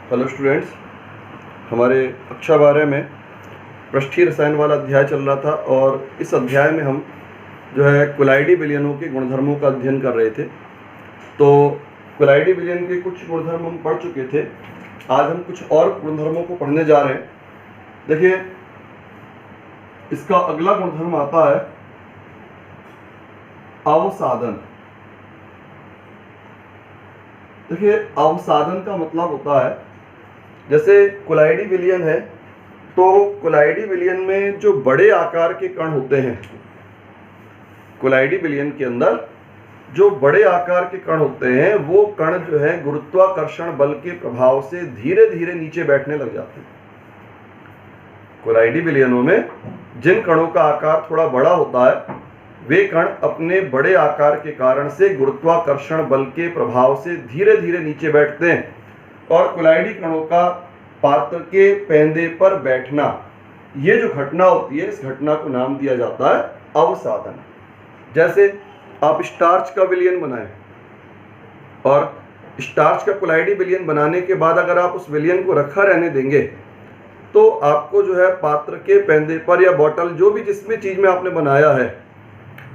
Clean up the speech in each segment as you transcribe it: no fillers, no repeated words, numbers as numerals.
Hello students, हमारे कक्षा 12 में पृष्ठीय रसायन वाला अध्याय चल रहा था और इस अध्याय में हम जो है कोलाइडी विलयनों के गुणधर्मों का अध्ययन कर रहे थे। तो कोलाइडी विलयन के कुछ गुणधर्म हम पढ़ चुके थे। आज हम कुछ और गुणधर्मों को पढ़ने जा रहे हैं। देखिए, इसका अगला गुणधर्म आता है अवसादन। देखिए, अवसादन का मतलब होता है, जैसे कोलाइडी विलयन है तो कोलाइडी विलयन में जो बड़े आकार के कण होते हैं, कोलाइडी विलयन के अंदर जो बड़े आकार के कण होते हैं वो कण जो है गुरुत्वाकर्षण बल के प्रभाव से धीरे धीरे नीचे बैठने लग जाते हैं। कोलाइडी विलयनों में जिन कणों का आकार थोड़ा बड़ा होता है वे कण अपने बड़े आकार के कारण से गुरुत्वाकर्षण बल के प्रभाव से धीरे धीरे नीचे बैठते हैं और कोलाइडी कणों का पात्र के पेंदे पर बैठना, ये जो घटना होती है, इस घटना को नाम दिया जाता है अवसादन। जैसे आप स्टार्च का विलयन बनाएं और स्टार्च का कोलाइडी विलयन बनाने के बाद अगर आप उस विलयन को रखा रहने देंगे तो आपको जो है पात्र के पेंदे पर या बॉटल, जो भी जिसमें चीज में आपने बनाया है,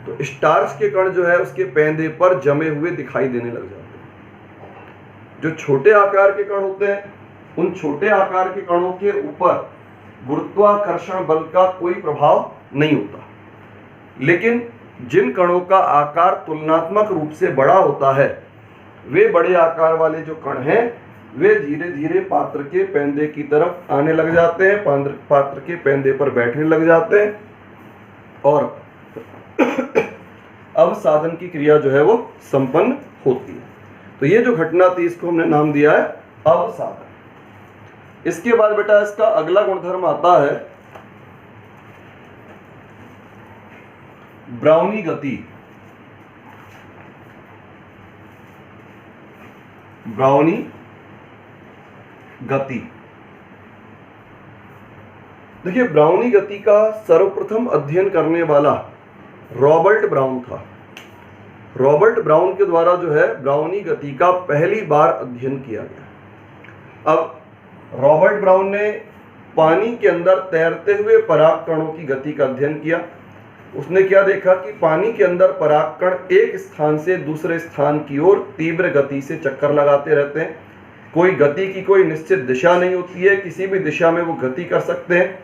तो स्टार्च के कण जो है उसके पेंदे पर जमे हुए दिखाई देने लग जाते हैं। जो छोटे आकार के कण होते हैं, उन छोटे आकार के कणों के ऊपर गुरुत्वाकर्षण बल का कोई प्रभाव नहीं होता, लेकिन जिन कणों का आकार तुलनात्मक रूप से बड़ा होता है वे बड़े आकार वाले जो कण हैं वे धीरे धीरे पात्र के पेंदे की तरफ आने लग जाते हैं, पात्र के पेंदे पर बैठने लग जाते हैं और अवसादन की क्रिया जो है वो संपन्न होती है। तो ये जो घटना थी इसको हमने नाम दिया है अवसादन। इसके बाद बेटा इसका अगला गुणधर्म आता है ब्राउनी गति। ब्राउनी गति। देखिए, ब्राउनी गति का सर्वप्रथम अध्ययन करने वाला रॉबर्ट ब्राउन था। रॉबर्ट ब्राउन के द्वारा जो है ब्राउनी गति का पहली बार अध्ययन किया गया। अब रॉबर्ट ब्राउन ने पानी के अंदर तैरते हुए पराग कणों की गति का अध्ययन किया। उसने क्या देखा कि पानी के अंदर पराग कण एक स्थान से दूसरे स्थान की ओर तीव्र गति से चक्कर लगाते रहते हैं। कोई गति की कोई निश्चित दिशा नहीं होती है, किसी भी दिशा में वो गति कर सकते हैं।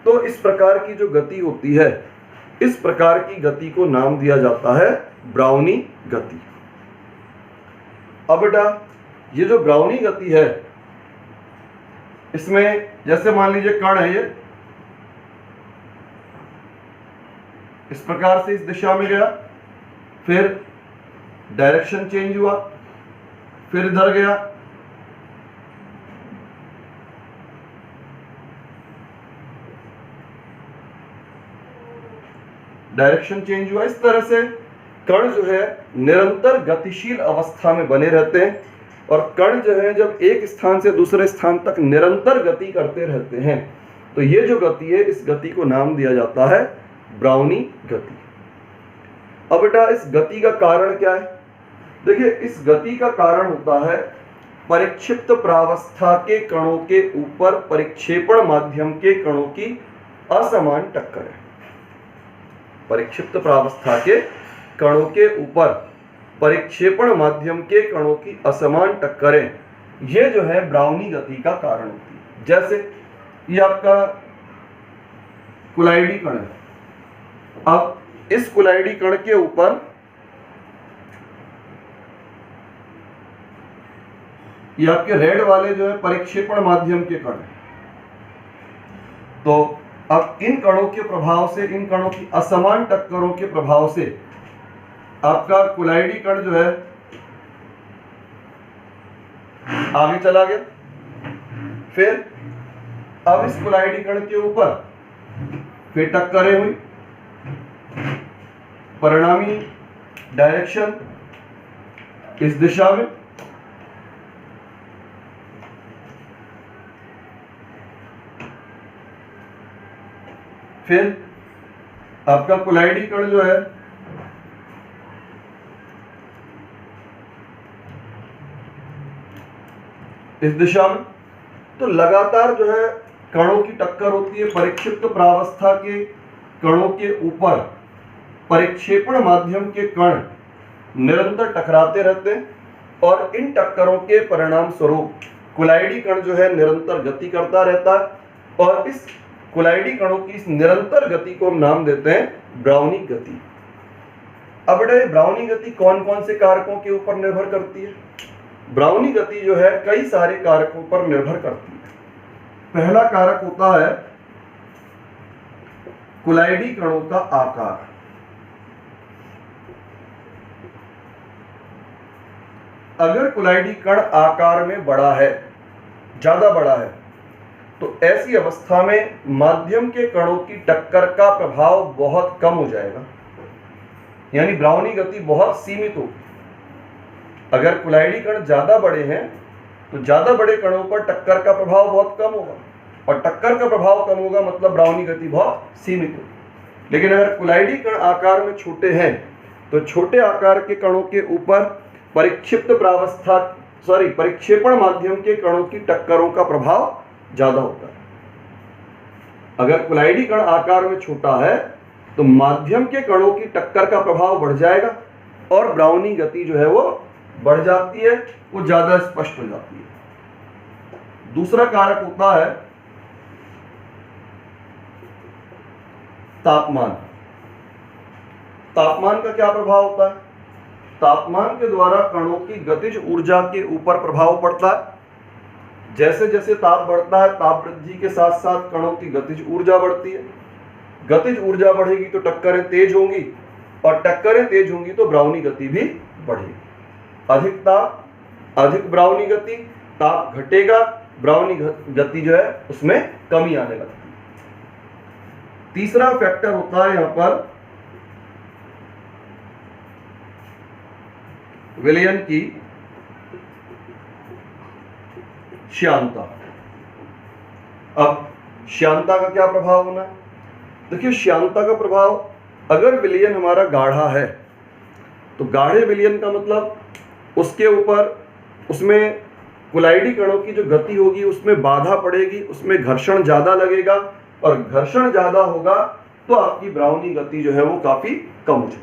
तो इस प्रकार की जो गति होती है, इस प्रकार की गति को नाम दिया जाता है ब्राउनी गति। अब बेटा, ये जो ब्राउनी गति है, इसमें जैसे मान लीजिए कण है, ये इस प्रकार से इस दिशा में गया, फिर डायरेक्शन चेंज हुआ, फिर इधर गया, डायरेक्शन चेंज हुआ। इस तरह से कण जो है निरंतर गतिशील अवस्था में बने रहते हैं और कण जो है जब एक स्थान से दूसरे स्थान तक निरंतर गति करते रहते हैं तो ये जो गति है, इस गति को नाम दिया जाता है ब्राउनी गति। अब बेटा, इस गति का कारण क्या है? देखिए, इस गति का कारण होता है परिक्षिप्त प्रावस्था के कणों के ऊपर परिक्षेपण माध्यम के कणों की असमान टक्कर है। परिक्षिप्त प्रावस्था के कणों के ऊपर परिक्षेपण माध्यम के कणों की असमान टक्करें, ये जो है ब्राउनी गति का कारण होती है। जैसे ये आपका कोलाइडी कण है। अब इस कोलाइडी कण के ऊपर ये आपके रेड वाले जो है परिक्षेपण माध्यम के कण हैं। तो अब इन कणों के प्रभाव से, इन कणों की असमान टक्करों के प्रभाव से आपका कोलाइडी कण जो है आगे चला गया। फिर अब इस कोलाइडी कण के ऊपर फिर टक्करें हुई, परिणामी डायरेक्शन इस दिशा में, फिर आपका कोलाइडी कण जो है इस दिशा में, तो लगातार जो है कणों की टक्कर होती है। परिक्षिप्त प्रावस्था के कणों के ऊपर परिक्षेपण माध्यम के कण निरंतर टकराते रहते हैं और इन टक्करों के परिणाम स्वरूप कुलाइडी कण जो है निरंतर गति करता रहता है और इस कुलाइडी कणों की इस निरंतर गति को हम नाम देते हैं ब्राउनिक गति। अब बेटा ब्राउनिक गति कौन कौन से कारकों के ऊपर निर्भर करती है? ब्राउनिक गति जो है कई सारे कारकों पर निर्भर करती है। पहला कारक होता है कुलाइडी कणों का आकार। अगर कुलाइडी कण आकार में बड़ा है, ज्यादा बड़ा है, तो ऐसी अवस्था में माध्यम के कणों की टक्कर का प्रभाव बहुत कम हो जाएगा, यानी ब्राउनिक गति बहुत सीमित होगी। अगर कुलाइडी कण ज्यादा बड़े हैं तो ज्यादा बड़े कणों पर टक्कर का प्रभाव बहुत कम होगा और टक्कर का प्रभाव कम होगा मतलब ब्राउनिक गति बहुत सीमित होगी। लेकिन अगर कुलाइडी कण आकार में छोटे हैं तो छोटे आकार के कणों के ऊपर परिक्षेपण माध्यम के कणों की टक्करों का प्रभाव ज्यादा होता है। अगर कुलाइडी कण आकार में छोटा है तो माध्यम के कणों की टक्कर का प्रभाव बढ़ जाएगा और ब्राउनिक गति जो है वो बढ़ जाती है, वो ज्यादा स्पष्ट हो जाती है। दूसरा कारक होता है तापमान। तापमान का क्या प्रभाव होता है? तापमान के द्वारा कणों की गतिज ऊर्जा के ऊपर प्रभाव पड़ता है। जैसे जैसे ताप बढ़ता है, ताप वृद्धि के साथ साथ कणों की गतिज ऊर्जा बढ़ती है। गतिज ऊर्जा बढ़ेगी तो टक्करें तेज होंगी और टक्करें तेज होंगी तो ब्राउनिक गति भी बढ़ेगी। अधिक ताप, अधिक ब्राउनिक गति, ताप घटेगा, ब्राउनिक गति जो है उसमें कमी आने लगती है। तीसरा फैक्टर होता है यहां पर विलयन की श्यानता। अब श्यानता का क्या प्रभाव होना है? देखिए श्यानता का प्रभाव, अगर विलयन हमारा गाढ़ा है तो गाढ़े विलयन का मतलब उसके ऊपर उसमें कुलाइडी कणों की जो गति होगी उसमें बाधा पड़ेगी, उसमें घर्षण ज्यादा लगेगा और घर्षण ज्यादा होगा तो आपकी ब्राउनिक गति जो है वो काफी कम हो जाएगी।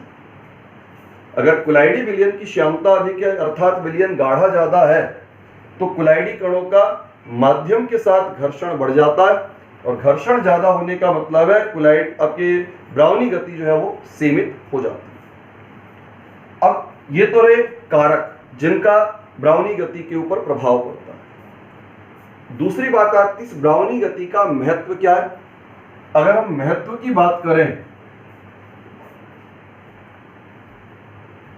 अगर कुलाइडी विलयन की श्यानता अधिक है अर्थात विलयन गाढ़ा ज्यादा है तो कुलाइडी कणों का माध्यम के साथ घर्षण बढ़ जाता है और घर्षण ज्यादा होने का मतलब है कुलाइड आपकी ब्राउनिक गति जो है वो सीमित हो जाती है। अब ये तो रहे कारक जिनका ब्राउनिक गति के ऊपर प्रभाव पड़ता है। दूसरी बात आती है इस ब्राउनिक गति का महत्व क्या है। अगर हम महत्व की बात करें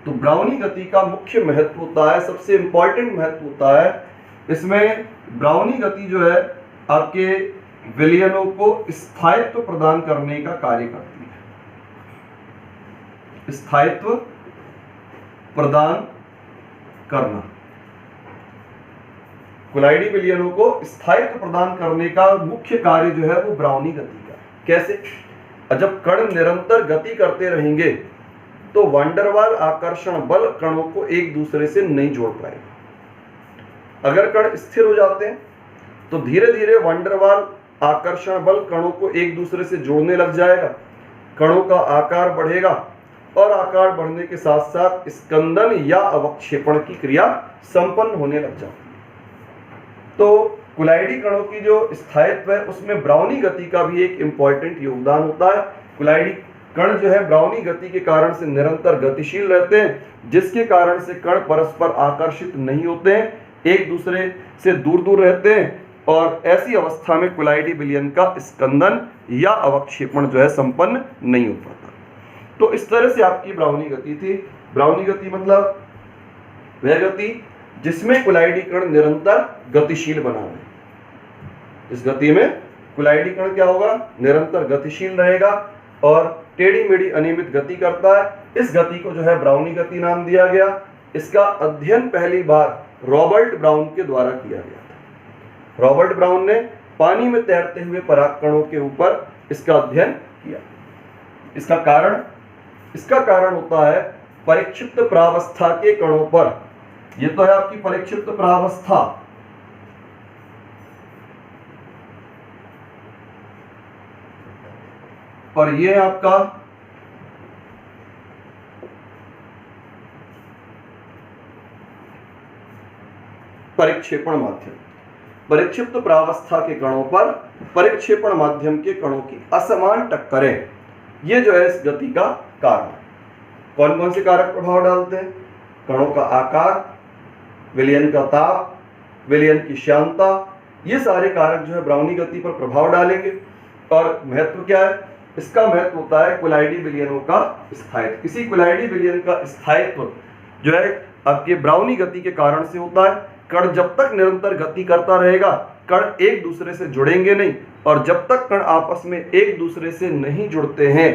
तो ब्राउनिक गति का मुख्य महत्व होता है, सबसे इंपॉर्टेंट महत्व होता है, इसमें ब्राउनिक गति जो है आपके विलयनों को स्थायित्व प्रदान करने का कार्य करती है। स्थायित्व प्रदान करना, कुलाइडी विलयनों को स्थायित्व प्रदान करने का मुख्य कार्य जो है वो ब्राउनिक गति का। कैसे? जब कण निरंतर गति करते रहेंगे तो वांडरवाल आकर्षण बल कणों को एक दूसरे से नहीं जोड़ पाएगा। अगर कण स्थिर हो जाते हैं तो धीरे धीरे वांडरवाल आकर्षण बल कणों को एक दूसरे से जोड़ने लग जाएगा, कणों का आकार बढ़ेगा और आकार बढ़ने के साथ साथ स्कंदन या अवक्षेपण की क्रिया संपन्न होने लग जाती है। तो कुलाइडी कणों की जो स्थायित्व है उसमें ब्राउनिक गति का भी एक इंपॉर्टेंट योगदान होता है। कुलाइडी कण जो है ब्राउनिक गति के कारण से निरंतर गतिशील रहते हैं, जिसके कारण से कण परस्पर आकर्षित नहीं होते हैं, एक दूसरे से दूर दूर रहते हैं और ऐसी अवस्था में कुलाइडी विलयन का स्कंदन या अवक्षेपण जो है संपन्न नहीं हो पाता। तो इस तरह से आपकी ब्राउनिक गति थी। ब्राउनिक गति मतलब वह गति जिसमें कुलाइडी कण निरंतर गतिशील बना रहे। इस गति में कुलाइडी कण क्या होगा? निरंतर गतिशील रहेगा और टेढ़ी मेढ़ी अनियमित गति करता है। इस गति को जो है ब्राउनिक गति नाम दिया गया। इसका अध्ययन पहली बार रॉबर्ट ब्राउन के द्वारा किया गया था। रॉबर्ट ब्राउन ने पानी में तैरते हुए परागकणों के ऊपर इसका अध्ययन किया। इसका कारण होता है परिक्षिप्त प्रावस्था के कणों पर, ये तो है आपकी परिक्षिप्त प्रावस्था, और ये है आपका परिक्षेपण माध्यम। परिक्षिप्त प्रावस्था के कणों पर परिक्षेपण माध्यम के कणों की असमान टक्करें, ये जो है इस गति का कारण है। कौन कौन से कारक प्रभाव डालते हैं? कणों का आकार, विलयन का ताप, विलयन की श्यानता, ये सारे कारक जो है ब्राउनी गति पर प्रभाव डालेंगे। और महत्व क्या है इसका? महत्व होता है कोलाइडी विलयनों का स्थायित्व। किसी कोलाइडी विलयन का स्थायित्व जो है आपके ब्राउनी गति के कारण से होता है। कण जब तक निरंतर गति करता रहेगा, कण एक दूसरे से जुड़ेंगे नहीं, और जब तक कण आपस में एक दूसरे से नहीं जुड़ते हैं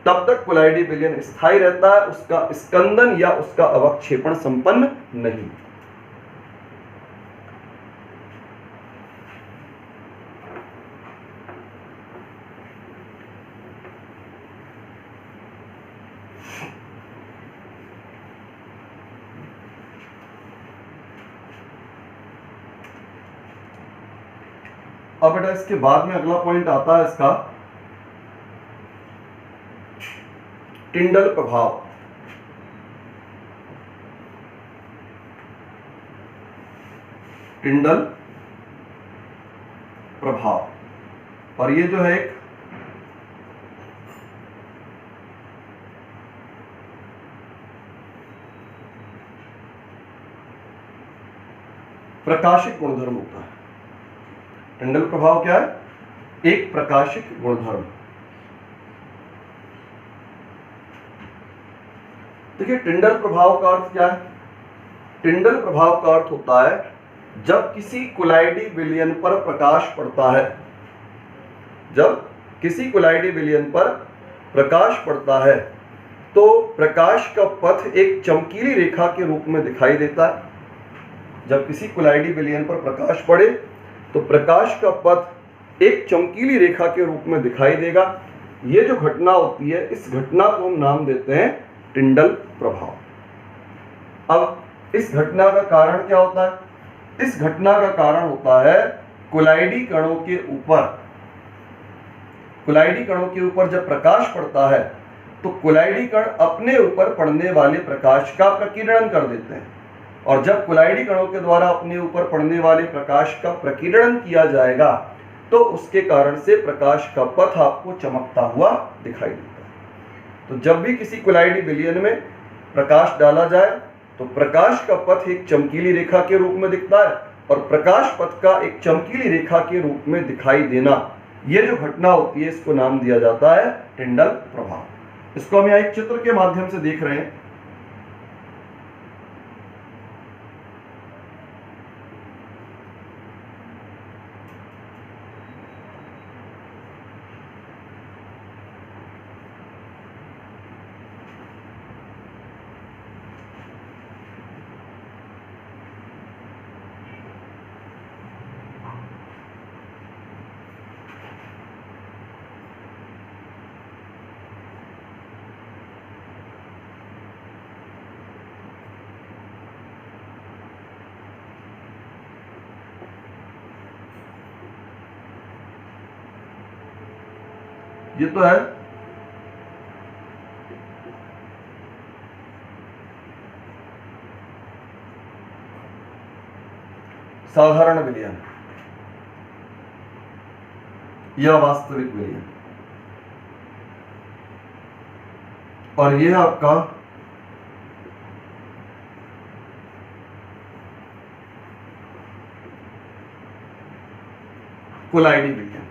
तब तक कोलाइडी विलयन स्थायी रहता है, उसका स्कंदन या उसका अवक्षेपण संपन्न नहीं। अब बेटा इसके बाद में अगला पॉइंट आता है इसका टिंडल प्रभाव। टिंडल प्रभाव, और ये जो है एक प्रकाशिक गुणधर्म होता है। टिंडल प्रभाव क्या है? एक प्रकाशिक गुणधर्म। देखिए टिंडल प्रभाव का अर्थ क्या है? टिंडल प्रभाव का अर्थ होता है जब किसी कोलाइडी विलयन पर प्रकाश पड़ता है, जब किसी कोलाइडी विलयन पर प्रकाश पड़ता है तो प्रकाश का पथ एक चमकीली रेखा के रूप में दिखाई देता है। जब किसी कोलाइडी विलयन पर प्रकाश पड़े तो प्रकाश का पथ एक चमकीली रेखा के रूप में दिखाई देगा। ये जो घटना होती है, इस घटना को हम नाम देते हैं टिंडल प्रभाव। अब इस घटना का कारण क्या होता है? इस घटना का कारण होता है कोलाइडी कणों के ऊपर, कोलाइडी कणों के ऊपर जब प्रकाश पड़ता है तो कोलाइडी कण अपने ऊपर पड़ने वाले प्रकाश का प्रकीर्णन कर देते हैं, और जब कोलाइडी कणों के द्वारा अपने ऊपर पड़ने वाले प्रकाश का प्रकीर्णन किया जाएगा तो उसके कारण से प्रकाश का पथ आपको चमकता हुआ दिखाई देता है। तो जब भी किसी कोलाइडी विलयन में प्रकाश डाला जाए तो प्रकाश का पथ एक चमकीली रेखा के रूप में दिखता है, और प्रकाश पथ का एक चमकीली रेखा के रूप में दिखाई देना, ये जो घटना होती है इसको नाम दिया जाता है टिंडल प्रभाव। इसको हम यहाँ एक चित्र के माध्यम से देख रहे हैं। ये तो है साधारण विलयन या वास्तविक विलयन, और यह आपका कोलाइडी विलयन।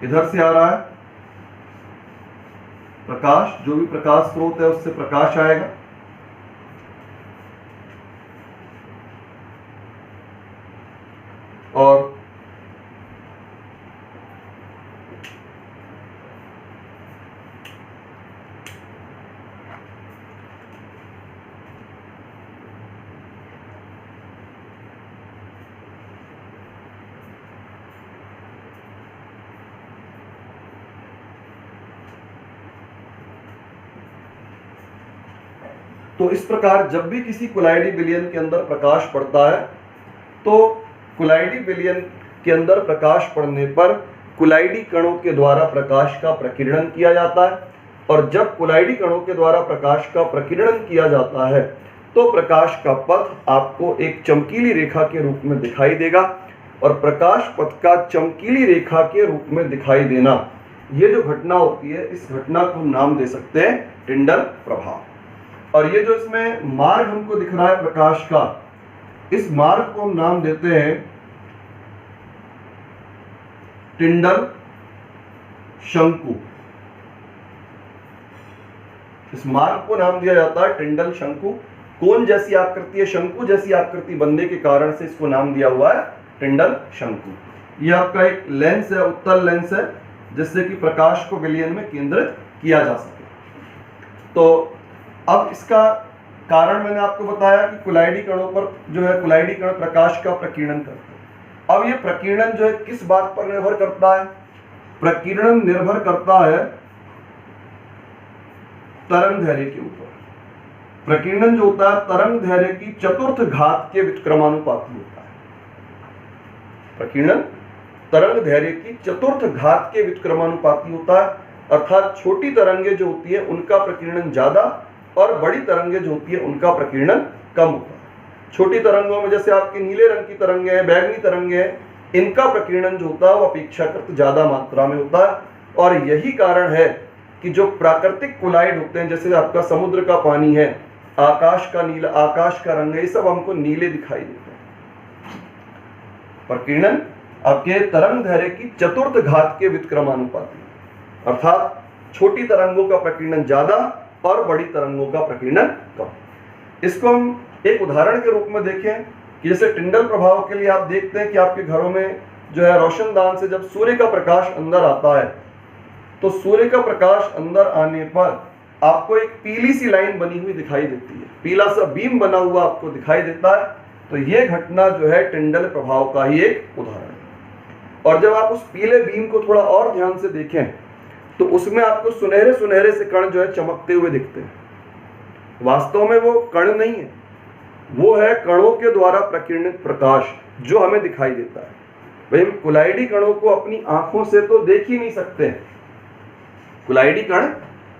इधर से आ रहा है प्रकाश, जो भी प्रकाश स्रोत है उससे प्रकाश आएगा, और तो इस प्रकार जब भी किसी कोलाइडी विलयन के अंदर प्रकाश पड़ता है तो कोलाइडी विलयन के अंदर प्रकाश पड़ने पर कुलाइडी कणों के द्वारा प्रकाश का प्रकीर्णन किया जाता है, और जब कुलाइडी कणों के द्वारा प्रकाश का प्रकीर्णन किया जाता है तो प्रकाश का पथ आपको एक चमकीली रेखा के रूप में दिखाई देगा, और प्रकाश पथ का चमकीली रेखा के रूप में दिखाई देना, ये जो घटना होती है, इस घटना को हम नाम दे सकते हैं टिंडल प्रभाव। और ये जो इसमें मार्ग हमको दिख रहा है प्रकाश का, इस मार्ग को हम नाम देते हैं टिंडल शंकु। इस मार्ग को नाम दिया जाता है टिंडल शंकु। कोन जैसी आकृति है, शंकु जैसी आकृति बनने के कारण से इसको नाम दिया हुआ है टिंडल शंकु। यह आपका एक लेंस है, उत्तल लेंस है, जिससे कि प्रकाश को विलयन में केंद्रित किया जा सके। तो अब इसका कारण मैंने आपको बताया कि कुलाइडी कणों पर जो है, कुलाइडी कण प्रकाश का प्रकीर्णन करते हैं। अब ये प्रकीर्णन जो है किस बात पर निर्भर करता है? प्रकीर्णन निर्भर करता है तरंग दैर्घ्य के ऊपर। प्रकीर्णन जो होता है तरंग दैर्घ्य की चतुर्थ घात के व्युत्क्रमानुपाती होता है। प्रकीर्णन तरंग दैर्घ्य की चतुर्थ घात के व्युत्क्रमानुपाती होता है, अर्थात छोटी तरंगें जो होती है उनका प्रकीर्णन ज्यादा और बड़ी तरंगें जो होती है उनका प्रकीर्णन कम होता है। छोटी तरंगों में जैसे आपके नीले रंग की तरंगें हैं, बैगनी तरंगें हैं, इनका प्रकीर्णन जो होता है वो अपेक्षाकृत ज्यादा मात्रा में होता है। और यही कारण है कि जो प्राकृतिक कोलाइड होते हैं, जैसे आपका समुद्र का पानी है, आकाश का नीला, आकाश का रंग है, ये सब हमको नीले दिखाई देते हैं। प्रकीर्णन आपके तरंग दैर्घ्य की चतुर्थ घात के व्युत्क्रमानुपाती, अर्थात छोटी तरंगों का प्रकीर्णन ज्यादा और बड़ी तरंगों का प्रकीर्णन कम। इसको हम एक उदाहरण के रूप में देखें कि जैसे टिंडल प्रभाव के लिए आप देखते हैं कि आपके घरों में जो है रोशनदान से जब सूर्य का प्रकाश अंदर आता है, तो सूर्य का प्रकाश अंदर आने पर आपको एक पीली सी लाइन बनी हुई दिखाई देती है, पीला सा बीम बना हुआ आपको दिखाई देता है। तो ये घटना जो है टिंडल प्रभाव का ही एक उदाहरण है। और जब आप उस पीले बीम को थोड़ा और ध्यान से देखें तो उसमें आपको सुनहरे सुनहरे से कण जो है चमकते हुए दिखते हैं। वास्तव में वो कण नहीं है, वो है कणों के द्वारा प्रकीर्णित प्रकाश जो हमें दिखाई देता है। भाई कुलाइडी कणों को अपनी आंखों से तो देख ही नहीं सकते, कुलाइडी कण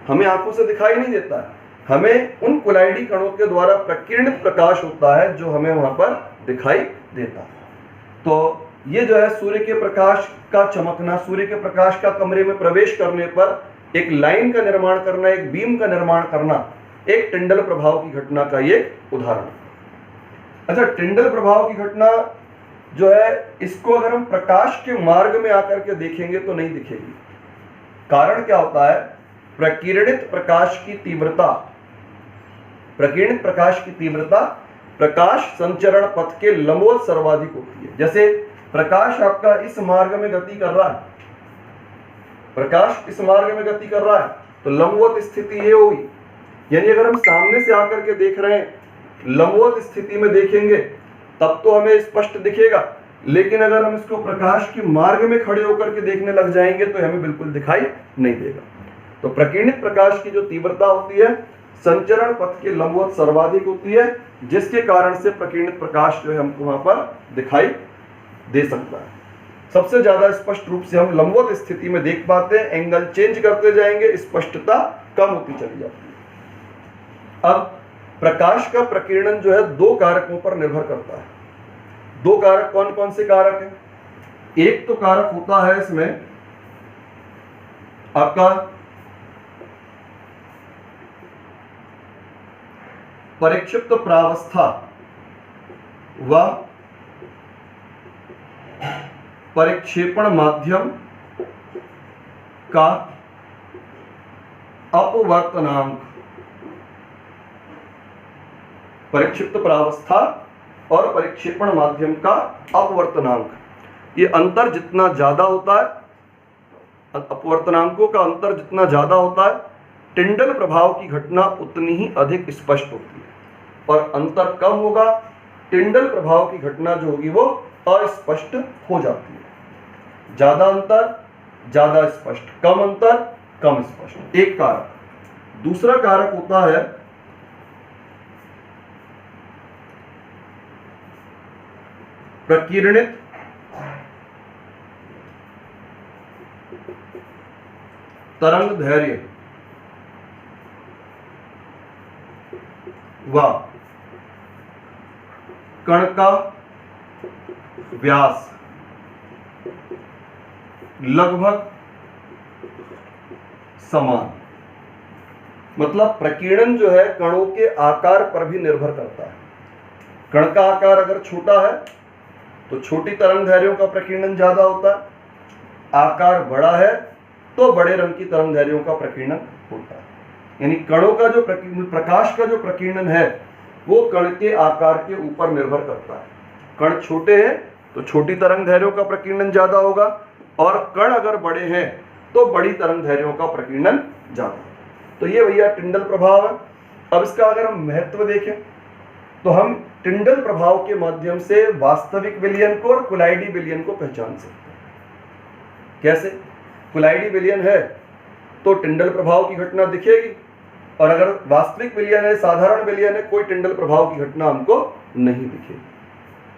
हमें आंखों से दिखाई नहीं देता है, हमें उन कुलाइडी कणों के द्वारा प्रकीर्णित प्रकाश होता है जो हमें वहां पर दिखाई देता है। तो ये जो है सूर्य के प्रकाश का चमकना, सूर्य के प्रकाश का कमरे में प्रवेश करने पर एक लाइन का निर्माण करना, एक बीम का निर्माण करना, एक टिंडल प्रभाव की घटना का ये उदाहरण। अच्छा, टिंडल प्रभाव की घटना जो है, इसको अगर हम प्रकाश के मार्ग में आकर के देखेंगे तो नहीं दिखेगी। कारण क्या होता है? प्रकीर्णित प्रकाश की तीव्रता, प्रकीर्णित प्रकाश की तीव्रता प्रकाश संचरण पथ के लंबवत सर्वाधिक होती है। जैसे प्रकाश आपका इस मार्ग में गति कर रहा है, प्रकाश इस मार्ग में गति कर रहा है, तो लंबवत स्थिति ये होगी। यानी अगर हम सामने से आकर के देख रहे हैं, लंबवत स्थिति में देखेंगे तब तो हमें स्पष्ट दिखेगा, लेकिन अगर हम इसको प्रकाश के मार्ग में खड़े होकर के देखने लग जाएंगे तो हमें बिल्कुल दिखाई नहीं देगा। तो प्रकीर्णित प्रकाश की जो तीव्रता होती है संचरण पथ के लंबवत सर्वाधिक होती है, जिसके कारण से प्रकीर्णित प्रकाश जो है हमको वहां पर दिखाई दे सकता है। सबसे ज्यादा स्पष्ट रूप से हम लंबवत स्थिति में देख पाते हैं, एंगल चेंज करते जाएंगे, स्पष्टता कम होती चली जाती है। अब प्रकाश का प्रकीर्णन जो है दो कारकों पर निर्भर करता है। दो कारक कौन कौन से कारक हैं? एक तो कारक होता है इसमें आपका परिक्षिप्त प्रावस्था व परिक्षेपण माध्यम का अपवर्तनांक। परिक्षिप्त प्रावस्था और परिक्षेपण माध्यम का अपवर्तनांक, ये अंतर जितना ज्यादा होता है, अपवर्तनांकों का अंतर जितना ज्यादा होता है, टिंडल प्रभाव की घटना उतनी ही अधिक स्पष्ट होती है। और अंतर कम होगा, टिंडल प्रभाव की घटना जो होगी वो अस्पष्ट हो जाती है। ज्यादा अंतर ज्यादा स्पष्ट, कम अंतर कम स्पष्ट, एक कारक। दूसरा कारक होता है प्रकीर्णित तरंग धैर्य व कण का व्यास लगभग समान। मतलब प्रकीर्णन जो है कणों के आकार पर भी निर्भर करता है। कण का आकार अगर छोटा है तो छोटी तरंग दैर्घ्यों का प्रकीर्णन ज्यादा होता है, आकार बड़ा है तो बड़े रंग की तरंग दैर्घ्यों का प्रकीर्णन होता है। यानी कणों का जो प्रकाश का जो प्रकीर्णन है वो कण के आकार के ऊपर निर्भर करता है। कण छोटे हैं तो छोटी तरंग दैर्घ्यों का प्रकीर्णन ज्यादा होगा, और कण अगर बड़े हैं तो बड़ी तरंग दैर्घ्यों का प्रकीर्णन ज्यादा। तो ये भैया टिंडल प्रभाव है। अब इसका अगर हम महत्व देखें तो हम टिंडल प्रभाव के माध्यम से वास्तविक विलयन को और कुलाइडी विलयन को पहचान सकते हैं। कैसे? कुलाइडी विलयन है तो टिंडल प्रभाव की घटना दिखेगी, और अगर वास्तविक विलयन है, साधारण विलयन है, कोई टिंडल प्रभाव की घटना हमको नहीं दिखेगी।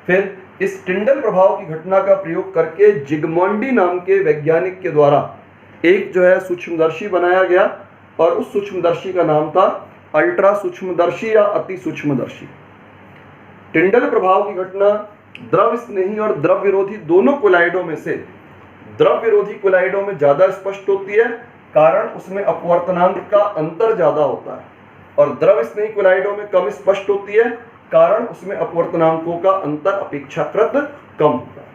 फिर इस टिंडल प्रभाव की घटना का प्रयोग करके जिग्मोंडी नाम के वैज्ञानिक के द्वारा एक जो है सूक्ष्मदर्शी बनाया गया, और उस सूक्ष्मदर्शी का नाम था अल्ट्रा सूक्ष्मदर्शी या अति सूक्ष्मदर्शी। टिंडल प्रभाव की घटना द्रव स्नेही और द्रव विरोधी दोनों कोलाइडों में से द्रव विरोधी कोलाइडों में ज्यादा स्पष्ट होती है, कारण उसमें अपवर्तनांक का अंतर ज्यादा होता है, और द्रव स्नेही कोलाइडों में कम स्पष्ट होती है, कारण उसमें अपवर्तनांकों का अंतर अपेक्षाकृत कम होता है।